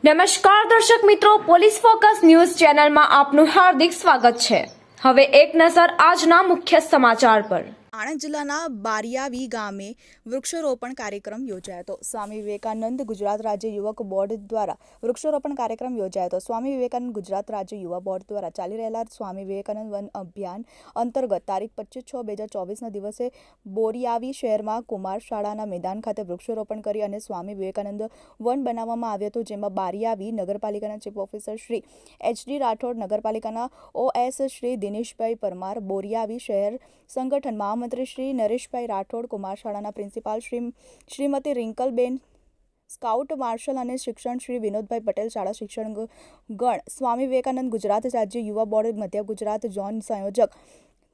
નમસ્કાર દર્શક મિત્રો, પોલીસ ફોકસ ન્યૂઝ ચેનલમાં આપનું હાર્દિક સ્વાગત છે। હવે એક નજર આજના મુખ્ય સમાચાર પર। આણંદ જિલ્લાના બારિયાવી ગામે વૃક્ષારોપણ કાર્યક્રમ યોજાયો હતો। સ્વામી વિવેકાનંદ ગુજરાત રાજ્ય યુવક બોર્ડ દ્વારા વૃક્ષારોપણ કાર્યક્રમ યોજાયો હતો। સ્વામી વિવેકાનંદ ગુજરાત રાજ્ય યુવા બોર્ડ દ્વારા ચાલી રહેલા સ્વામી વિવેકાનંદ વન અભિયાન અંતર્ગત તારીખ 25/6/2024ના દિવસે બોરિયાવી શહેરમાં કુમાર શાળાના મેદાન ખાતે વૃક્ષારોપણ કરી અને સ્વામી વિવેકાનંદ વન બનાવવામાં આવ્યું હતું, જેમાં બારિયાવી નગરપાલિકાના chief officer Shri H.D.. Rathod, નગરપાલિકાના OS શ્રી દિનેશભાઈ પરમાર, બોરિયાવી શહેર સંગઠન મહામંત્રી શ્રી નરેશભાઈ રાઠોડ, કુમાર શાળાના પ્રિન્સિપાલ શ્રીમતી રિંકલબેન, સ્કાઉટ માર્શલ અને શિક્ષણ શ્રી વિનોદભાઈ પટેલ, શાળા શિક્ષણ ગણ, સ્વામી વિવેકાનંદ ગુજરાત રાજ્ય યુવા બોર્ડ મધ્ય ગુજરાત ઝોન સંયોજક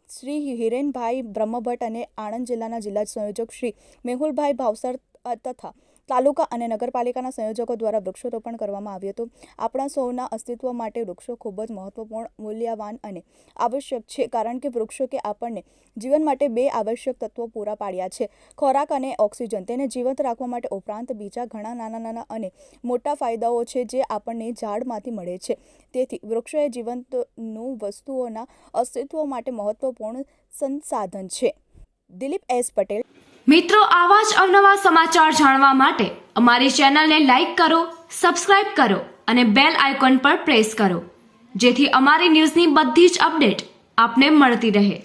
શ્રી હિરેનભાઈ બ્રહ્મભટ્ટ અને આણંદ જિલ્લાના જિલ્લા સંયોજક શ્રી મેહુલભાઈ ભાવસર તથા તાલુકા અને નગરપાલિકાના સંયોજકો દ્વારા વૃક્ષારોપણ કરવામાં આવ્યું હતું। આપણા સૌના અસ્તિત્વ માટે વૃક્ષો ખૂબ જ મહત્વપૂર્ણ, મૂલ્યવાન અને આવશ્યક છે, કારણ કે વૃક્ષો કે આપણને જીવન માટે બે આવશ્યક તત્વો પૂરા પાડ્યા છે, ખોરાક અને ઓક્સિજન। તેને જીવંત રાખવા માટે ઉપરાંત બીજા ઘણા નાના અને મોટા ફાયદાઓ છે જે આપણને ઝાડમાંથી મળે છે। તેથી વૃક્ષો એ જીવંતનું વસ્તુઓના અસ્તિત્વ માટે મહત્વપૂર્ણ સંસાધન છે। દિલીપ એસ પટેલ। મિત્રો, આવા જ અવનવા સમાચાર જાણવા માટે અમારી ચેનલને લાઈક કરો, સબસ્ક્રાઇબ કરો અને બેલ આઇકોન પર પ્રેસ કરો, જેથી અમારી ન્યૂઝની બધી જ અપડેટ આપને મળતી રહે।